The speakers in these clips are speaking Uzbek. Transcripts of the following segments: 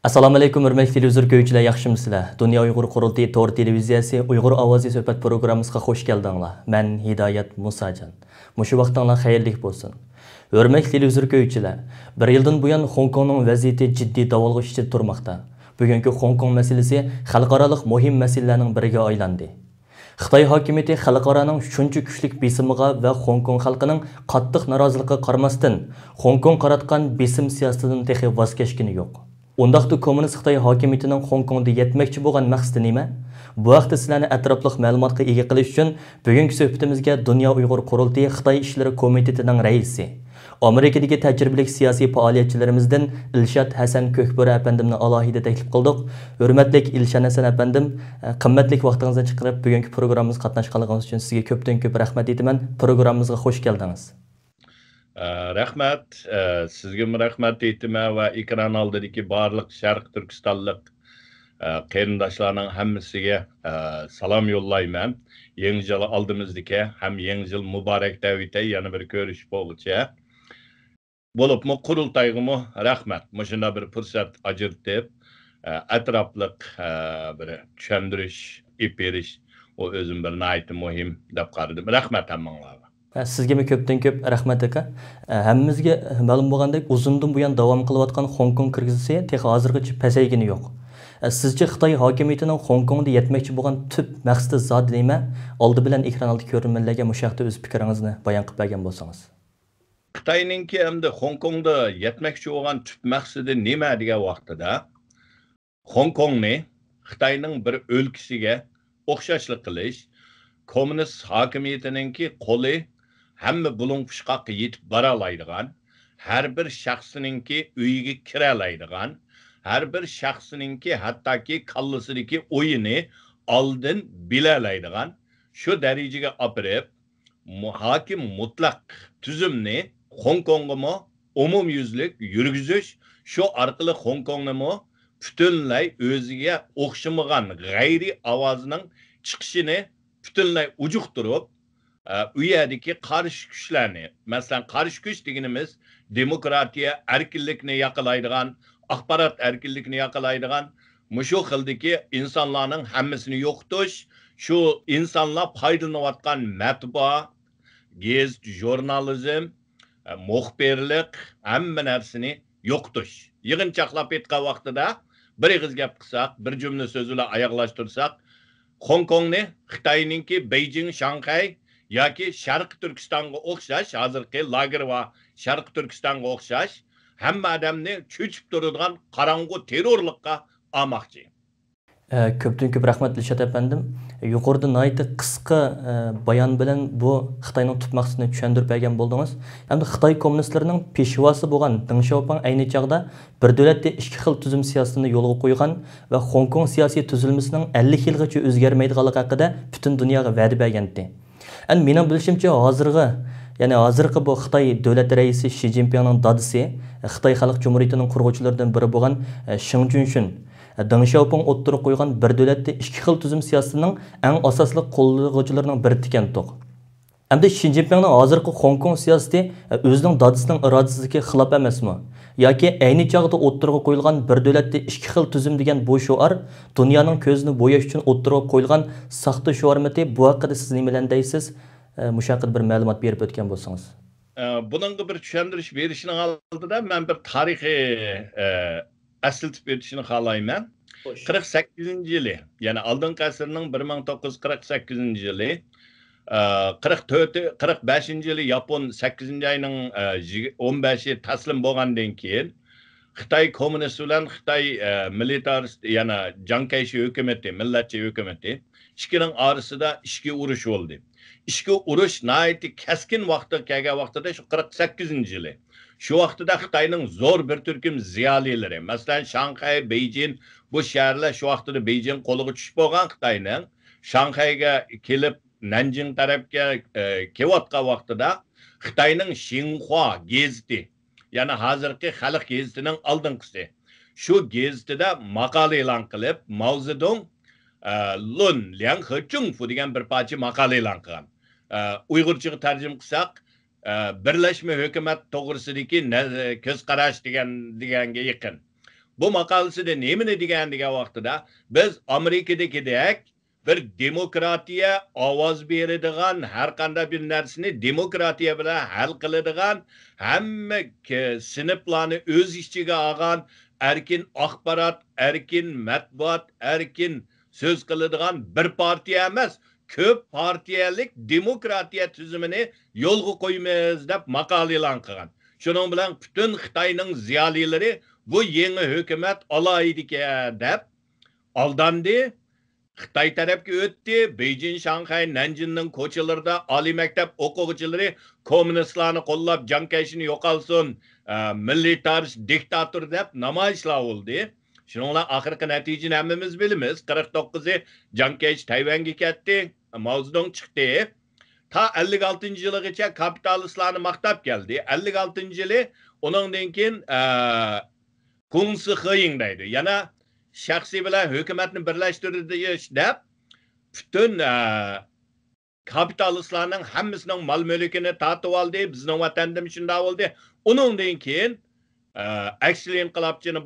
Assalomu alaykum, hurmatli televizor ko'ruvchilar, yaxshimisizlar? Dunyo Uyg'ur qurultiyi Tor televiziyasi Uyg'ur ovozi suhbat programmasiga xush keldinglar. Men Hidoyat Musajon. Mushu vaqtinglar xayrli bo'lsin. Hurmatli televizor ko'ruvchilar, bir yildan buyon Hong Kongning vaziyati jiddiy davolg'ish ichida turmoqda. Bugungi Hong Kong masalasi xalqaro muhim masalalarning biriga aylandi. Xitoy hokimiyati xalqaroning shuncha kuchli besimiga va Hong Kong xalqining qattiq noroziligiga qaramasdan Hong Kong qaratgan besim siyosatidan texi voz kechgani yo'q. Ondaqda kommunist Xitoy hokimiyatining Hong Kongda yetmoqchi bo'lgan maqsadi nima? Bu vaqtda sizlarni atrofli ma'lumotga ega qilish uchun bugungi suhbatimizga Dunyo Uyg'ur qurultiyi Xitoy ishlari komitetining raisi, Amerikadagi tajribali siyosiy faoliyatchilarimizdan Ilshad Hasan Ko'kbura apandimni alohida taklif qildik. Hurmatli Ilshad Hasan apandim, qimmatli vaqtingizni chiqarib bugungi programmamizga qatnashganligingiz uchun sizga ko'p rahmat aytaman. Programmamizga xush keldingiz. Rahmat, sizga rahmat aytaman va ekran oldidagi barliq Sharq Turkistonlik qarindoshlarning hammasiga salom yo'llayman. Yangi yil oldimizdagi ham yangi yil muborak deb aytay, yana bir ko'rish bo'lguncha. Bo'libmi qurultayg'imi rahmat. Mushunda bir fursat ajratib, atrofliq bir tushuntirish, berish o o'zim bir nihoyatda muhim deb qaradim. Rahmat hammanglarga. Sizga ko'p rahmat aka. Hammamizga ma'lum bo'lgandek, uzundan buyon davom qilayotgan Hong Kong krizisi texi hozirgacha pasaygani yo'q. Sizcha Xitoy hokimiyatining Hong Kongda yetmoqchi bo'lgan tub maqsadi zot nima? Oldi bilan ekran oldi ko'rmanlarga mushaqda o'z fikringizni bayon qilib bergan bo'lsangiz. Xitoyninki hamda Hong Kongda yetmoqchi bo'lgan tub maqsadi nima degan vaqtida Hong Kongni Xitoyning bir o'lkasiga o'xshashlik qilish, kommunist hokimiyatiningki qo'li hamma bulung pishqoqqa yetib bora oladigan, har bir shaxsininki uyiga kira oladigan, har bir shaxsininki hattoki kallasidagi o'yini oldin bila oladigan, shu darajaga opirib, hokim mutlaq tuzumni Hong Kongga umumyuzlik yurgizish, shu orqali Hong Kongni butunlay o'ziga o'xshamagan g'ayri ovozning chiqishini butunlay ujuqtirib, u yerdagi qarshi kuchlarni, masalan qarshi kuch deganimiz demokratiya, erkinlikni yaqalaydigan, axborot erkinlikni yaqalaydigan, mushu xildagi insonlarning hammasini yo'qotish, shu insonlar foydalanayotgan matbuot, gazet, jurnalizm, muxbirlik hamma narsani yo'qotish. Yig'inchoqlab aytgan vaqtida bir ig'iz gap qilsak, bir jumla so'z bilan oyoqlashtirsak, Hong Kongni Xitoyninki Beijing, Shanxay yoki Sharq Turkistonga o'xshash, hozirgi lager va Sharq Turkistonga o'xshash hamma odamni cho'chib turadigan qorong'u terrorlikqa olmoqchi. Ko'p rahmat Ilshad apandim. Yuqorida nihoyatda qisqa bayon bilan bu Xitoyning tub maqsadini tushuntirib bergan bo'ldingiz. Hamda Xitoy kommunistlarining peshvosi bo'lgan Deng Xiaoping ayni chaqda bir davlatda ikki xil tuzum siyosatini yo'lga qo'ygan va Hong Kong siyosiy tuzilmasining 50 yilgacha o'zgarmaydiganligi haqida butun dunyoga va'da bergan edi. Mening bilishimcha hozirgi bu Xitoy davlat raisi Xi Jinpingning dadisi, Xitoy Xalq Jumhuriyatining qurg'uvchilaridan biri bo'lgan Xing Junshun Deng Xiaoping o'ttirib qo'ygan bir davlatda ikki xil tuzum siyosatining eng asosli qo'llovchilarining biri ekan-to'q. Hamda Xi Jinpingning hozirgi Hong Kong siyosati o'zining dadisining irodasiga xilof emasmi? Yoki ayni chog'da o'ttirib qo'yilgan bir davlatda ikki xil tuzum degan bu shior dunyoning ko'zini bo'yash uchun o'ttirib qo'yilgan saxta shiormiti? Bu haqida siz nima deysiz? Mushaqil bir ma'lumot berib o'tgan bo'lsangiz. Buningga bir tushuntirish berishning oldida men bir tarixiy asıltıp ötüşünü xalayman. 48-yili, yani aldınqı asırning 1948-yili, 45-yili Yapon 8-ayning 15-i taslim bo'lgandan keyin Xitoy kommunist bilan Xitoy militarist, yana Chiang Kai-shek hukumati, millatchi hukumati ikkining orasida ichki urush bo'ldi. Ichki urush nihoyatda keskin vaqtda kelgan vaqtida shu 48-yili. Şu vaqtida Xitoyning zo'r bir turkum ziyolilari, masalan Shanxay, Beijing, bu shaharlar shu vaqtida Beijing qo'liga tushib bo'lgan Xitoyning Shanxayga kelib Nanjing tarafga kelayotgan vaqtida Xitoyning Xinhua gazeti, ya'ni hozirgi xalq gazetining oldinqisi, shu gazetida maqola e'lon qilib, Mao Zedong Lun Liang Hechung degan bir parcha maqola e'lon qilgan. Uyg'urchaga tarjima qilsak, birlashma hukumat to'g'risidagi ko'z qarash deganga yaqin. bu maqolasida nemani degan vaqtida biz Amerikadagidek bir demokratiya ovoz beradigan, har qanday bir narsani demokratiya bilan hal qiladigan, hamma sinflarni o'z ichiga olgan, erkin axborot, erkin matbuot, erkin so'z qiladigan bir partiya emas, ko'p partiyalik demokratiya tuzumini yo'lga qo'yamiz deb maqola e'lon qilgan. Shuning bilan butun Xitoyning ziyolilari bu yangi hukumat alaydi deb aldandi. Xitoy tarafga o'tdi. Beijing, Shanxay, Nanjingning ko'chalarida oliy maktab o'quvchilari kommunistlarni qo'llab, Chiang Kai-shekni yo'qolsin, militarist diktator deb namoyishlar bo'ldi. Shuningla oxirgi natijani hammamiz bilamiz. 49 Chiang Kai-shek Tayvanga ketdi, Mao Zedong chiqdi. Ta 56-yilgacha kapitalistlarni maqtab keldi. 56-yili uningdan keyin Kung Si-Hing deydi. Yana shaxsiy bilan hukumatni birlashtirish deb butun kapitalistlarning hammasining mol mulkini tortib oldi. Bizning vatanda shunday bo'ldi. Uningdan keyin aksli inqilobchini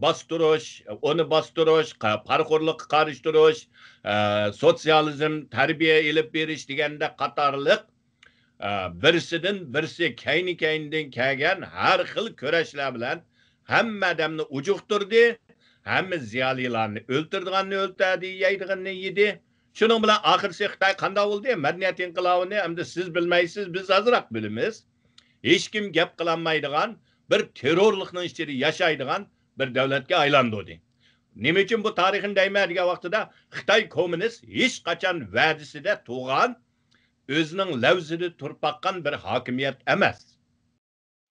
bostirish, uni bostirish, parxo'rlikqa qarshi turish, sotsializm tarbiya ilib berish deganda qatorliq birsidan birsi kayni-kaynidan kelgan har xil kurashlar bilan hamma odamni ujuqtirdi. Hamma ziyolilarni o'ltirganni o'ltirdi, yeydiganni yedi. Shuning bilan oxirsi Xitoy qanday bo'ldi? Madaniyat inqilobini endi siz bilmaysiz, biz ozroq bilamiz. Hech kim gap qilolmaydigan, bir terrorlikning ichida yashaydigan bir davlatga aylandi. Nima uchun bu tarixini deyman degan vaqtida Xitoy kommunist hech qachon va'dasida tug'an, o'zining lavzida turib baqqan bir hokimiyat emas.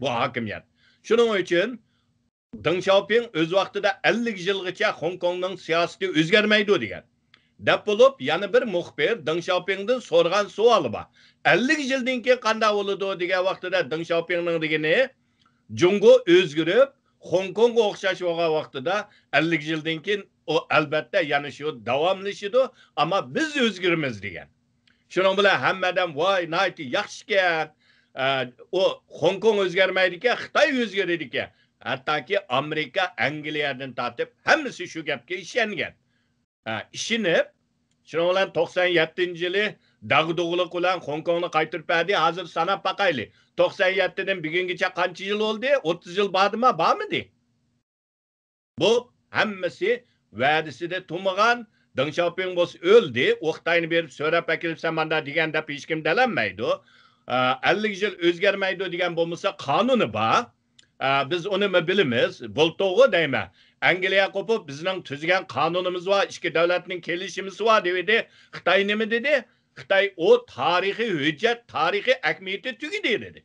Bu hokimiyat. Shuning uchun Deng Xiaoping o'z vaqtida 50 yilgacha Hong Kongning siyosati o'zgarmaydi degan. Deb bo'lib, yana bir muxbir Deng Xiaopingdan so'rgan savoli bor. 50 yildan keyin qanday bo'ladi degan vaqtida Deng Xiaopingning degani Jungo o'zgarib, Hong Kongga o'xshash bo'lgan vaqtida 50 yildan keyin o albatta yana shu davomlashadi, ammo biz o'zgaramiz degan. Shuning bilan hammadan voy, nayti yaxshi-ekan. O Hong Kong o'zgarmaydi ekan, Xitoy o'zgaradi ekan. Hattoki Amerika, Angliyadan tortib hammasi shu gapga ishongan. Ishinib, shuning bilan 97-yili dag'dug'liq bilan Hong Kongni qaytirib berdi. Hozir sanab baqayli. 97dan bugungacha qancha yil bo'ldi? 30 yil bormi? Bu hammasi va'dasida turmagan. Deng Xiaoping bo'lsa o'ldi. O'qtayni berib so'rab akilibsan manda degan deb hech kim dalanmaydi. 50 yil o'zgarmaydi degan bo'lmasa qonuni bor. Biz onu bilimiz, bultoğu deyme. Angliya kopub bizning tuzgan qonunimiz var, ikki davlatning kelishimiz var dedi. Xitoy nima dedi? Xitoy o tarixiy hujjat, tarixiy ahamiyati tugidi dedi.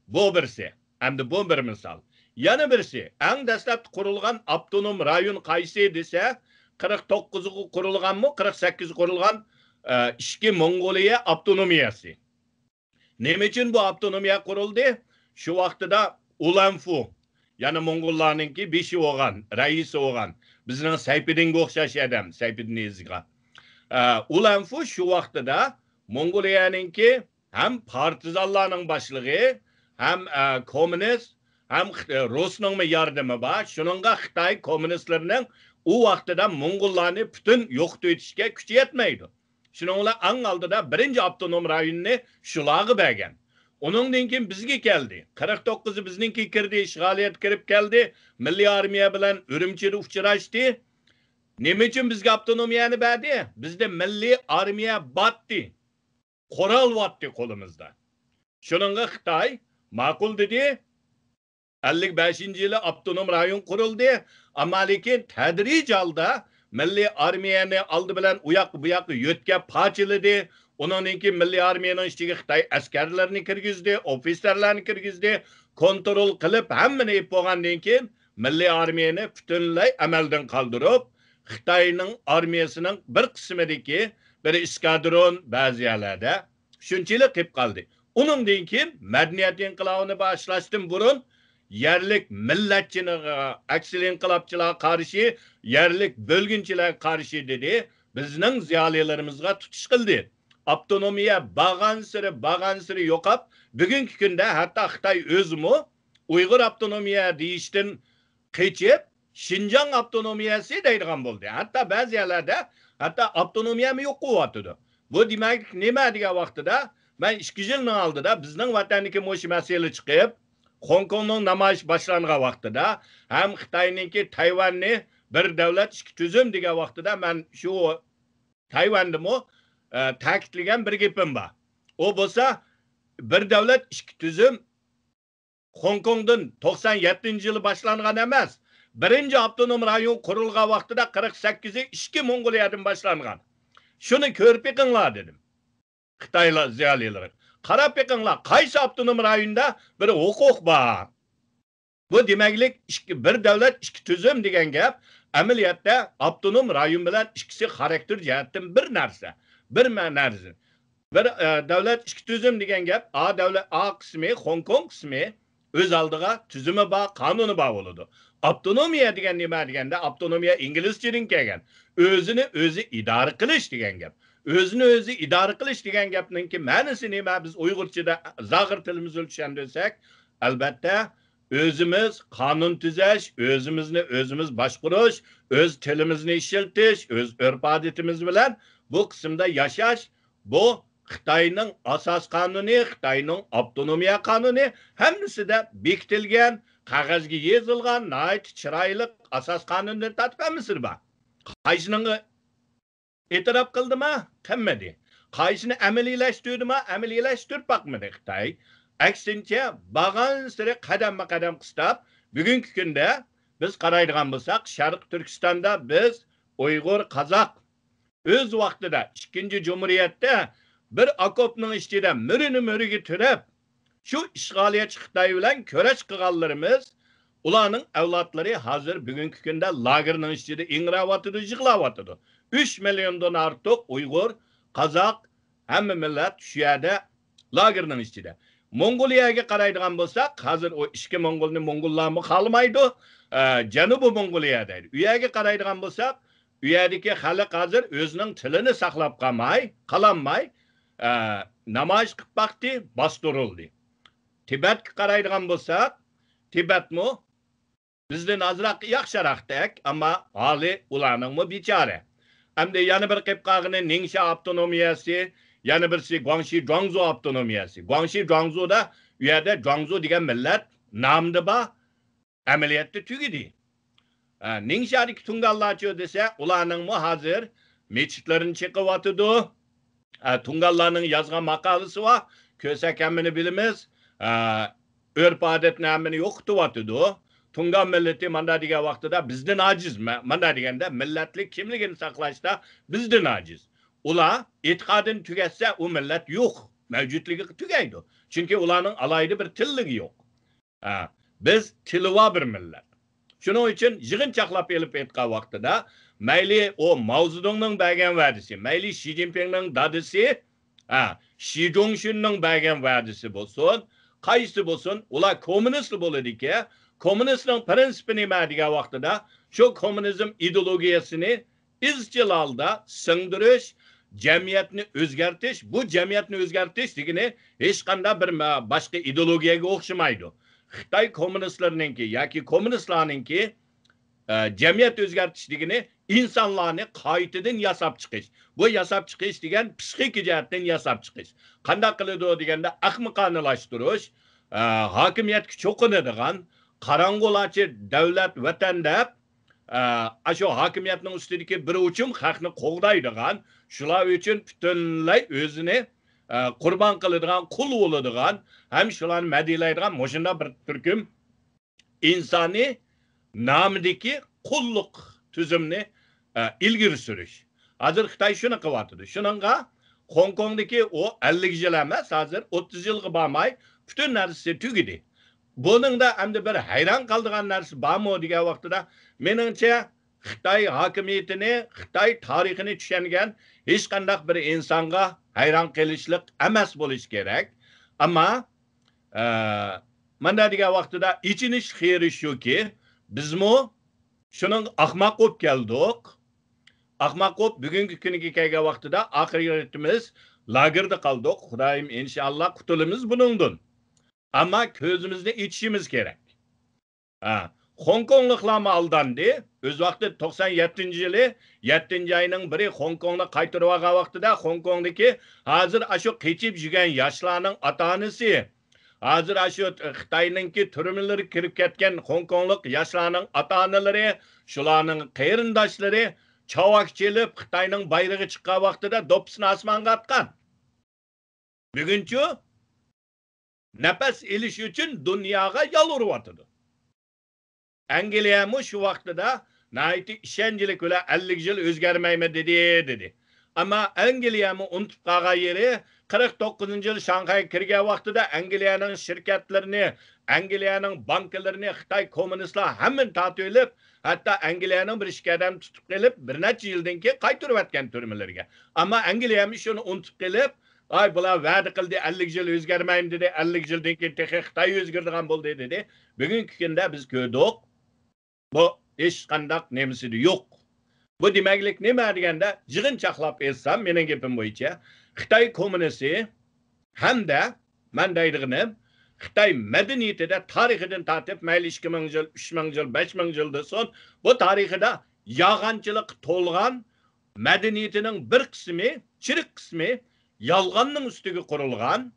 Bu birisi. Hamda bu bir misol. Yana birisi, eng dastlab qurilgan avtonom rayon qaysi desa, 49 qurilganmi, 48 qurilgan ikki Mongoliya avtonomiyasi. Nima uchun bu avtonomiya qurildi? Şu vaqtida Ulanfu, yani Mongollarninki beshi olgan, raisi olgan. Bizning Saypidinga o'xshash adam, Saypidin ezga. Ulanfu şu vaqtida Mongoliyaninki ham partizanlarning boshlig'i, ham kommunist, ham Rusning yordami bor. Shuningga Xitoy kommunistlarining u vaqtida Mongollarni butun yo'qotib etishga kuchi yetmaydi. Shuning bilan eng oldida birinchi avtonom rayonni shularga bergan. Onundan keyin bizga keldi. 49'u bizninki kirdi, ishg'oliyat kirib keldi. Milliy armiya bilan Urumchida uchrashdi. Nima uchun bizga avtonomiyani berdi? Bizda milliy armiya batdi. Qo'ral vatdi qo'limizda. Shuningga Xitoy ma'qul dedi. 55-yili avtonom rayon qurildi. Ammo lekin tadrij holda milliy armiyani oldi bilan u yoq bu yoqqa yo'tkab parchaladi. Ondan ki milliy armiyaning ichiga Xitoy askarlarini kirgizdi, ofitserlarni kirgizdi, kontrol qilib hammani yeb bo'lgandan keyin milliy armiyani butunlay amaldan qoldirib, Xitoyning armiyasining bir qismidagi bir eskadron ba'zi yerlarda shunchalik qilib qoldi. Uningdan keyin madaniyat inqilobini boshlashdan burun yerlik millatchining aksli inqilobchilar qarshi, yerlik bo'lginchilar qarshi dedi. Bizning ziyolilarimizga tutish qildi. Avtonomiya bağan sırı yo'qab, bugungi kunda hatto Xitoy o'zimi Uyghur avtonomiya deyişten keçip Şinjan avtonomiyası deydigan oldu. Hatta bazı yerlerde hatta avtonomiya mı yok kuvatıdı. Bu demek nima degan vaqtida ben 2 yilning oldida bizning vatanniki mo'sh masala chiqib, Hong Kongning namoyish boshlangan vaqtida ham Xitoyniki Tayvanni bir davlat ikki tuzum degan vaqtida men shu Tayvandimi ta'kidlagan bir gapim bor. O bo'lsa bir davlat ikki tuzum Hong Kongdan 97-yılı başlangan emas. Birinci avtonom rayon kurulgan vaqtida 48'i 2 Mongoliyadan başlangan. Şunu körüp bakınlar dedim. Xitaylar ziyalileri. Qarab bakınlar, qaysi avtonom rayonda bir hukuk var. Bu demeklik bir devlet iki tüzüm degan gap, amaliyotda avtonom rayon bilan ikkisi xarakter jihatdan bir narsa. Bir narsa. Bir devlet iki tüzüm degan gap, A qismi, Hong Kong qismi öz aldığa tüzümü bağ, kanunu bağ oludu. Avtonomiya degan nima deganda, avtonomiya inglizchadan kelgan. Özünü özü idare qilish degan gap. Özünü özü idare qilish degan gapninki ma'nosi nima? Biz Uyg'urchada zag'ir tilimizni tushundirsak, albatta özümüz kanun tüzeş, özümüzni özümüz boshqarish, öz tilimizni ishiltish, öz urf-odatimiz bilan bu qismda yashash, bu Xitoyning asos qonuni, Xitoyning avtonomiya qonuni hammasida bekitilgan, qog'ozga yozilgan, nayt chiroyli asos qonundan tatbiqamisiz bor. Qaysini e'tirof qildimi? Qilmadi. Qaysini amaliylashdimi? Amaliylashtib boqmadi Xitoy. Aksincha, bag'an siri qadam-qadam qistab, bugungi kunda biz qaraydigan bo'lsak, Sharq Turkistonda biz Uyg'ur, Qozoq öz vaqtida 2-chi Cumhuriyatda bir okopning ichida mürini turib, şu işgaliyatçı Xitoy bilan kurash qilganlarimiz, ularning avlodlari hozir bugungi kunda lagerning ichida ingrayotidi, yig'layotidi. 3 milliondan ortiq Uyg'ur, Qozoq, hamma millat shu yerda lagerning ichida. Mongoliyaga qaraydigan bo'lsak, hozir o ikki Mongolni Mongollarni qolmaydi, Janubiy Mongoliyada. U yerga qaraydigan bo'lsak, u yerdagi xalq hozir o'zining tilini saqlab qolmay, namoyish qilib baqdi, bostirildi. Tibetga qaraydigan bo'lsak, Tibetmi bizdan azroq yaxshiroqdak, ammo hali ularningmi bechora. Hamda yana bir qilib qolgani Ningxia avtonomiyasi, yana birisi Guangxi Zhuangzhou avtonomiyasi. Guangxi Zhuangzhouda u yerda Zhuangzhou degan millat nomida bor, amaliyotda tugidi. Ningxiadagi Tungallarchi desa, ularningmi hozir mechitlarini chiqyotidi. Tungallarning yozgan maqolasi bor. Ko'sak hammani bilamiz. Örf-odat namini yo'qityotidi. Tungan millati mana degan vaqtida bizdan ojiz. Mana deganda millatlik kimligini saqlashda bizdan ojiz. Ular e'tiqodini tugatsa, u millat yo'q, mavjudligi tugaydi. Chunki ularning alayda bir tilligi yo'q. Biz tilva bir millat. Shuning uchun yig'inchoqlab elib aytgan vaqtida mayli o Mao Zedongning bergan va'dasi, mayli Xi Jinpingning dadisi, Xi Zhongxunning bergan va'dasi bo'lsin, qaysi bo'lsin, ular kommunist bo'ladi-ki, kommunistning prinsipi nima degan vaqtida shu kommunizm ideologiyasini izchil holda singdirish, jamiyatni o'zgartirish, bu jamiyatni o'zgartirish degani hech qanday bir boshqa ideologiyaga o'xshamaydi. Xitoy kommunistlarininki yoki kommunistlarninki jamiyat o'zgartirish degani insonlarni qaytadan yasab chiqish. Bu yasab chiqish degan psixik jihatdan yasab chiqish. Qanday qiladi deganda ahmoqonalashtirish, hokimiyatga cho'qinadigan, qarang'ulachi davlat vatanda shu hokimiyatning ustidagi bir uchun xalqni qo'g'daydigan, shular uchun butunlay o'zini qurbon qiladigan, qul bo'ladigan, ham shularni madiylaydigan mo'shunda bir turkum insoniy nomidagi qulluq tuzumni ilgari surish. Hozir Xitoy shuni qilyapti. Shuningga Hong Kongdagi o 50 yil emas, hozir 30 yilga bormay butun narsasi tugidi. Buning da endi bir hayron qoldigan narsa bormi degan vaqtida meningcha Xitoy hokimiyatini, Xitoy tarixini tushungan hech qanday bir insonga hayron qilishlik emas bo'lish kerak. Ammo mana degan vaqtida ichinish xeyri shuki, bizmi shuning ahmoq bo'lib keldik. Ahmoq bo'lib bugungi kuniga kelgan vaqtida oxiratimiz lagerda qoldik. Xudoyim inshaalloh qutulamiz buningdan. Ama közümüzde içişimiz gerek. Ha. Hong Kongluqlarmı aldandı. Öz vakti 97 yılı 7 ayının biri Hong Kong'da kaytırıvaga vaktida Hong Kong'daki hazır aşu keçip jügen yaşlarının atanısı, hazır aşu Xitay'nınki türmeleri kirip ketken Hong Kongluk yaşlarının atanaları, şularının qeyrindaşları çavak çelip Xitay'nın bayrağı çıkka vaktida dopsini asmanga atkan. Bugünkü nefes iliş için dünyaya yalvarıvatıdı. Angliya şu vaxtıda naiti işencilik öyle 50 yıl özgermeyme dedi. Ama Angliya unutup qağa yeri 49 yıl Şanghay kirge vaxtıda Angliya'nın şirketlerini, Angliya'nın bankalarını Xitay komünistler hemen tatılıp, hatta Angliya'nın bir şirketten tutup gelip bir neçe yıldan ki qaytırıp etken türmelerine. Ama Angliya şunu unutup gelip, ay bular va'da qildi 50 yıl özgermeyim dedi, 50 yıldan ki texi Xitay özgirdigan bo'ldi dedi. Bugünkü günde biz gördük. Bu iş kandak nemisi de yok. Bu demeklik neme degende jığın çaklap etsem menin gepim boyunca Xitay komünisi hem de men deydiğim Xitay medeniyetide tarihiden tatip mayli 2000 yıl, 3000 yıl, 5000 yıldan son bu tarihide yağancılık tolgan medeniyetinin bir kısmı, çirik kısmı yalganın üstüge kurulgan,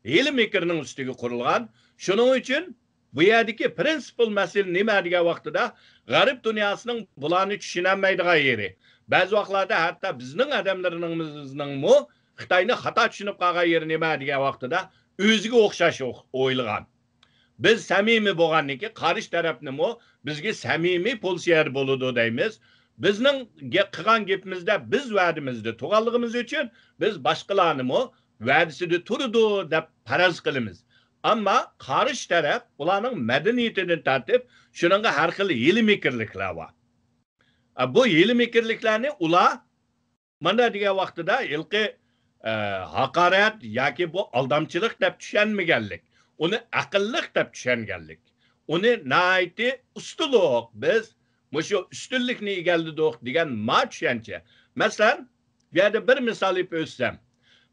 hili mekirinin üstüge kurulgan. Şunun için bu yerdeki prinsipal mesele nime degan vaqtida g'arib dünyasının bularni tushunolmaydigan yeri. Ba'zi vaqtlarda hatta bizning odamlarimizning Xitoyni xato tushunib qolgan yeri nima degan vaqtida o'ziga o'xshash o'ylagan. Biz samimiy bo'lganniki, qarshi tarafni bizga samimiy polsiyer bo'ladi deymiz. Bizning qilgan gapimizda biz va'dimizda turganligimiz uchun biz boshqalarni va'dasida turdi deb faraz qilamiz. Ama karşı taraf ularning medeniyetinden tartib şununla her xil yeli mikirlikler var. Bu yeli mikirliklerini ular mana degan vaqtida ilki haqorat yoki bu aldamchilik deb tushunmaganlik, uni aqlliq deb tushunganlik, uni nayti ustuliq biz shu ustunlikni egalladik degan tushuncha. Masalan, bu yerda bir misol o'tsam,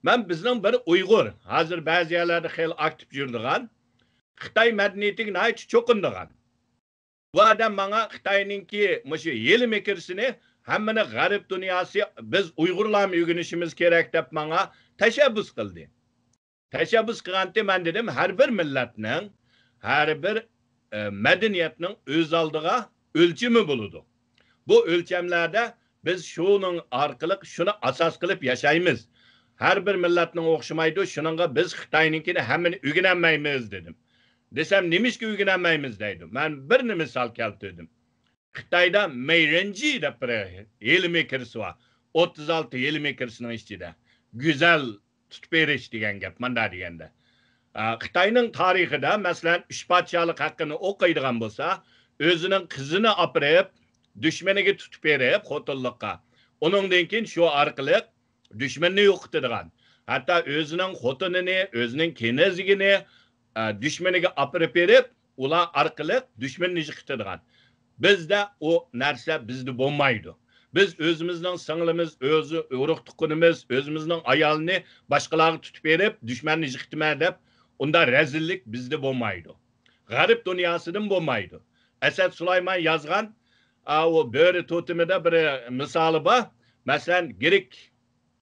ben bizden bir Uygur, hazır bazı yerlerde xeyli aktif yürüdüğün, Xitay medeniyetine ait çokunduğun. Bu adam bana Xitay'ninki yeli mekirsini hemmini garip dünyası biz Uygurlar mı öğrenişimiz gerek deyip bana teşebbüs kıldı. Teşebbüs kıldı ben dedim her bir milletinin, her bir medeniyetinin öz aldığı ölçümü buludu. Bu ölçemlerde biz şunun arkalık şunu asas kılıp yaşayımız. Her bir milletinin okşamaydı, şununla biz Xitay'ninkini hemen ügünenmeyimiz dedim. Desem neymiş ki ügünenmeyimiz dedim. Ben bir misal keltirdim. Xitay'da meyrenci de bir yeli mekirisi var. 36 yeli mekirisinin içinde. Güzel tutberiş diyen gap, manda degende. Xitay'nın tarihinde mesela üç padişahlık hakkını okuyduğun bolsa, özünün kızını apırıp, düşmenine tutup verip, hotulluqqa. Onun denkin şu arkalık, düşmanını yo'qotadigan. Hatta özünün xotinini, özünün kenezligini düşmaniga apirib berib, ular orqali düşmanni yiqitadigan. Bizda o narsa bizda bo'lmaydi. Biz o'zimizning singlimiz, o'zi urug' tuqqunimiz, o'zimizning ayolini boshqalarga tutib berib, düşmanni yiqitma deb, unda rezillik bizda bo'lmaydi. G'arib dunyosidan bo'lmaydi. Asad Sulaymon yozgan o bo'ri to'timida bir misoli bor. Masalan, Grek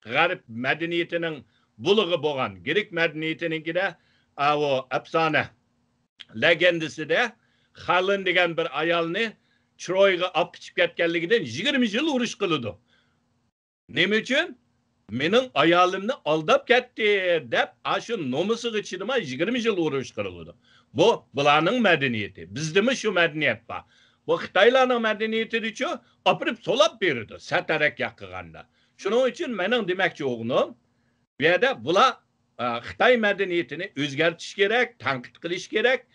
Garip medeniyetinin buluğu boğan, Grek medeniyetininkide o efsane legendisi de Halın degen bir ayalını Troy'a apıçıp ketkenliginden 20 yıl uruş kılıdı. Ne için? Menin ayalımını aldap ketti dep aşın nomusu geçirme 20 yıl uruş kılıdı. Bu bulanın medeniyeti. Bizde mi şu medeniyet var? Bu Xitaylarning medeniyeti diço apırıp solap verirdi. Satarek yakıganda. Şunun için benim demekçi oğlum, bir yerde bula Xitay medeniyetini özgertiş gerek, tankit kılış gerek,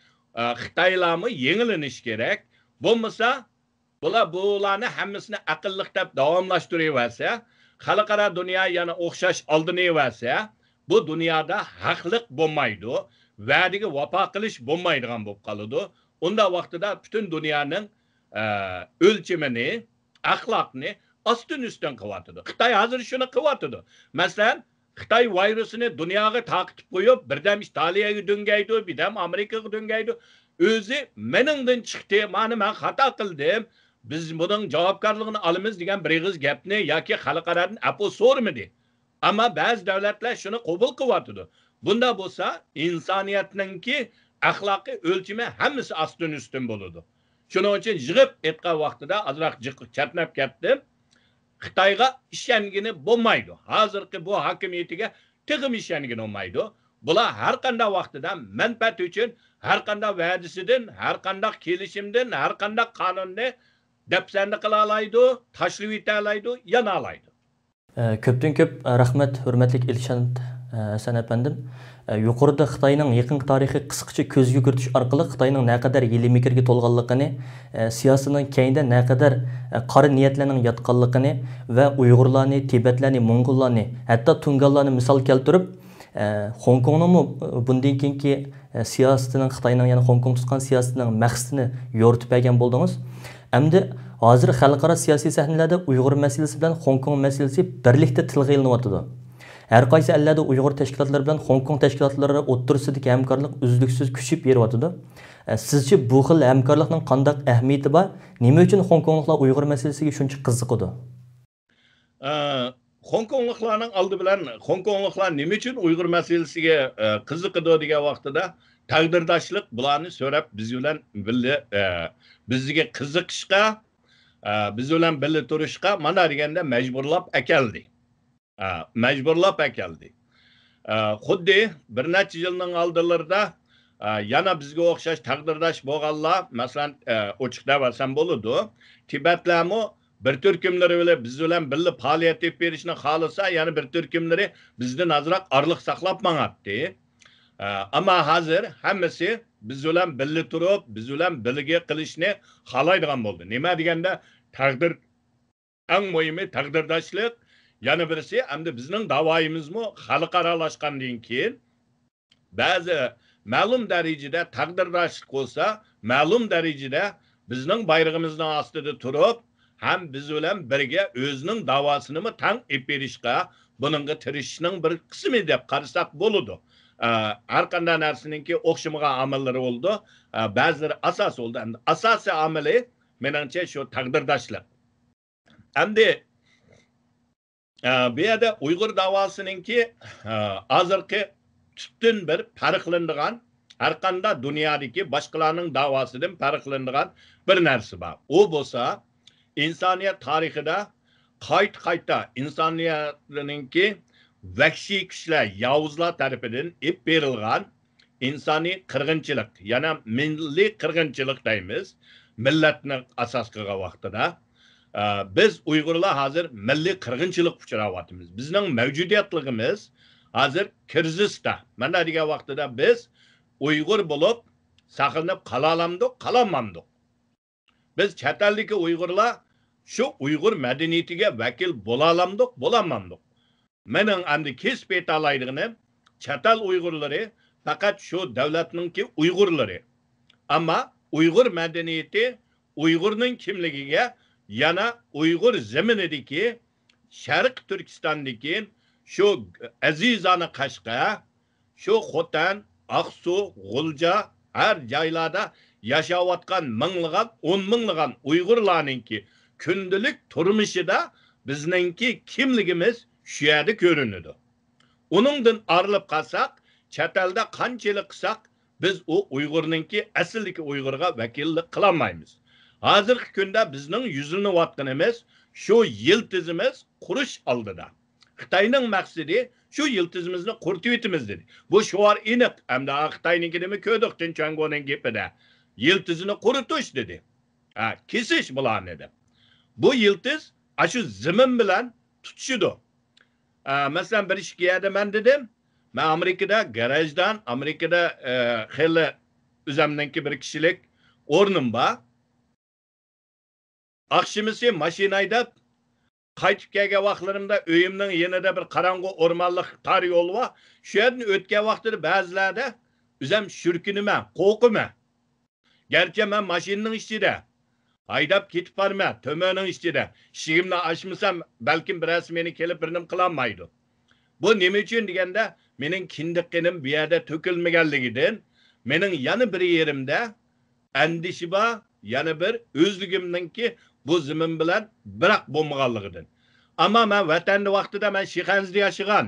Xitaylarmı yeniliniş gerek. Bulmasa, bularni hammasini aqlliq deb davomlashtiraversa, xalqaro dünya yana o'xshash oldinaversa, bu dunyoda haqliq bo'lmaydi, va'daga vafo qilish bo'lmaydigan bo'lib qoladi. Unda vaqtida butun dunyoning o'lchimini, axloqni astın üstün kıvatıdı. Xitay hazır şunu kıvatıdı. Mesela Xitoy virusini dunyoga taqitib qo'yib, birdam Italiyaga döngaydi, birdam Amerikaga döngaydi. O'zi meningdan chiqdi, men xato qildim. Biz buning javobgarligini olamiz degan bir og'iz gapni yoki xalqaradan apo so'rmadi. Ammo ba'zi davlatlar shuni qabul qilyotdi. Bunda bo'lsa, insoniyatningki axloqiy o'lchami hammasi astin ustin bo'ladi. Shuning uchun yig'ib aytgan vaqtida azroq chatnab ketdim. Xitoyga ishongini bo'lmaydi. Hozirgi bu hokimiyatiga tig'im ishongini bo'lmaydi. Bular har qanday vaqtida manfaat uchun har qanday va'dasidan, har qanday kelishimdan, har qanday qonunni dafsanda qila oladi, tashlab eta oladi, yana oladi. Köptün köp rahmet, hürmetlik İlşan Hasan efendim. Yuqorida Xitoyning yaqin tarixi qisqacha ko'z yugurtish orqali Xitoyning naqadar yili mikirga to'lganligini, siyosining keyinda naqadar qora niyatlarning yotganligini va Uyg'urlarni, Tibetlarni, Mong'ollarni, hatto Tungallarni misol keltirib, Hong Kongning bundan keyingi siyosatining Xitoyning yana Hong Kong tutgan siyosatining maqsadini yoritib bergan bo'ldingiz. Endi hozir xalqaro siyosiy sahnalarda Uyg'ur masalasi bilan Hong Kong masalasi birlikda tilga ilinyotdi. Her qaysi ellerde Uyghur teşkilatları bilen Hong Kong teşkilatları o'ttirsidagi hamkorlik uzluksiz kuchib beryapti. Sizce bu xil hamkorlikning qanday ahamiyati bor? Nima uchun Hong Kongliklar Uyghur masalasiga shuncha qiziqadi? Hong Kongliklarning oldi bilan Hong Kongliklar nima uchun Uyghur masalasiga qiziqadi degan vaqtida taqdirdoshlik bularni so'rab biz bilan birga bizga qiziqishga, biz bilan birga turishga mana deganda majburlab akeldi. Mecburlap ekeldi. Xuddi bir neçə yılның aldılarda yana bizge oxşaş taqdirdaş boğallar, mesela oçuqda versen boludu. Tibetlermi bir türkümleri öyle biz bilen birli faaliyet edip verişini xalısa, yani bir türkümleri bizden azırak arlık saklap manattı. Ama hazır hemmesi biz bilen birli turup, biz bilen birlige qilishni xalaydigan boldu. Nima deganda taqdir en muhimi taqdirdaşlık. Yani birisi hem de bizning davoyimizmi xalqaralashgandan keyin ba'zi ma'lum darajada taqdirdoshlik bo'lsa, ma'lum darajada bizning bayrog'imizning ostida turib, ham biz bilan birga o'zining davosini tang ep berishga, buningga tirishishning bir qismi deb qarasak bo'ladi. Har qanday narsaningki o'xshamagan amallari bo'ldi, ba'zilari asos bo'ldi. Endi asosiy amali menimcha shu taqdirdoshlik. Endi bu yerda Uyg'ur davosınınki hozirgi tüptün bir farqlanadigan, har qanday dunyodagi boshqalarning davosidan farqlanadigan bir narsa bor. O bo'lsa, insoniyat tarixida qayta insoniyatninki vahshiy kuchlar, yovuzlar tarafidan ep berilgan insoniy qirg'inchilik, yana milliy qirg'inchilik deymiz, millatni asos qilgan vaqtida biz Uyg'urlar hozir milliy qirg'inchilik uchrayapmiz. Bizning mavjudiyatligimiz hozir krizisda. Mana degan vaqtida biz Uyg'ur bo'lib saqlanib qalalamdik, qalamamdik. Biz chet eldagi Uyg'urlar shu Uyg'ur madaniyatiga vakil bo'lalamdik, bo'lamamdik. Mening endi kesib aytalaydig'im, chet el Uyg'urlari faqat shu davlatningki Uyg'urlari. Ammo Uyg'ur madaniyati Uyg'urning kimligiga yana Uyg'ur zaminidagi Sharq Turkistondagi shu azizona Qashqa, shu Xotan, Aqsu, G'ulja har joylarda yashayotgan minglagan, 10 minglagan Uyg'urlarningki kundalik turmushida bizningki kimligimiz shu yerda ko'rinadi. Uningdan arilib qolsak, chet elda qanchalik qilsak, biz o Uyg'urningki asldagi Uyg'urga vakillik qilolmaymiz. Hozirgi kunda bizning yuzlanayotganimiz shu yiltizimiz qurish oldida. Xitoyning maqsadi shu yiltizimizni quritib etimiz dedi. Bu shuar aniq. Hamda Xitoynikini ko'rdik Tinchongoning gapida. Yiltizini quritish dedi. Kesish bularni dedi. Bu yiltiz shu zamin bilan tutishidi. Masalan bir ishga yerda men dedim, men Amerikada garajdan, Amerikada xeyli o'zimninki bir kishilik o'rnim bor. Akşamisi maşina haydab qaytib kelgan vaqtlarimda uyimning yanida bir qarang'u o'rmonlik tar yo'l bor. Shu yerdan o'tgan vaqtida ba'zilarda o'zim shurkinaman, qo'rqaman. Garchi men mashinaning ichida haydab ketib borman, to'maning ichida. Ishigimni ochmasam, balkim birasi meni kelib birnim qilolmaydi. Bu nima uchun deganda, mening kindiqqanim bu yerda to'kilmaganligidan, mening yana bir yerimda andishi bor, yana bir o'zligimninki bu zimin bilan biroq bo'lmaganligidan. Ammo men vatanda vaqtida men Shixanzda yashagan.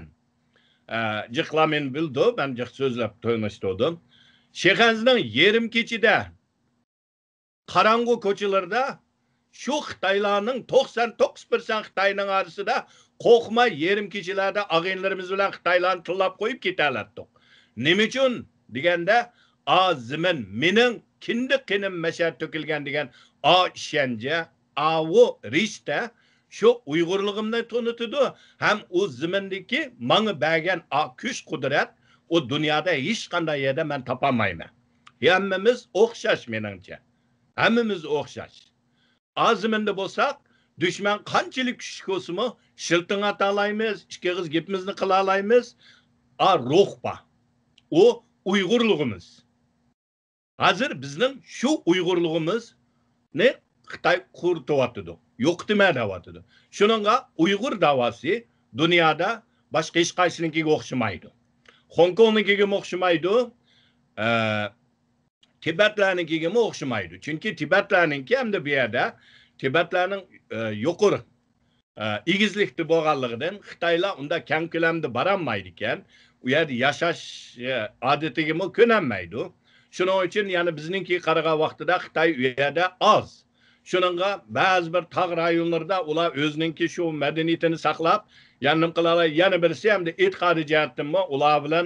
Jiqla men bildi, ben jiq so'zlab tanishdim. Shixanzning yerim kechida qarangu ko'chalarda şu Xitaylarning 99% Xitayning arasida qo'rqma yerim kechilarda ag'inlarimiz bilan Xitaylarni tillab qo'yib ketalardik. Nima uchun deganda, zimin mening kindiqinim mashat to'kilgan degan ishoncha, o rishta şu Uyg'urligimni tanıtıdı. Hem o zimindeki manga bergen kuch qudrat o dunyoda hech qanday yerda men topamayman. Hammamiz o'xshash meningcha. Hammamiz o'xshash. Aziminde bo'lsak, düşman qanchalik kuchli bo'lsa-mu, shiltin atalaymiz, ikki qiz gapimizni qila olamiz. Ruh bor. O Uyg'urligimiz. Hozir bizning shu Uyg'urligimiz ne Xitoy qurtiyotdi. Yo'q demayapti. Shuningga Uyg'ur davosi dunyoda boshqa hech qaysinikiga o'xshamaydi. Hong Kongnikiga o'xshamaydi. Tibetlarnikiga o'xshamaydi. Chunki Tibetlarniki hamda bu yerda Tibetlarning yuqori igizlikda bo'lganligidan Xitoylar unda keng ko'lamda borolmaydi ekan. U yerda yashash odatiga ko'nolmaydi. Shuning uchun yana bizningki qaragan vaqtida Xitoy u yerda oz. Shuningga ba'zi bir tog' rayonlarda ular o'zininki shu madaniyatini saqlab, yanim qilalar, yana birisi hamda e'tiqodiy jihatdan ular bilan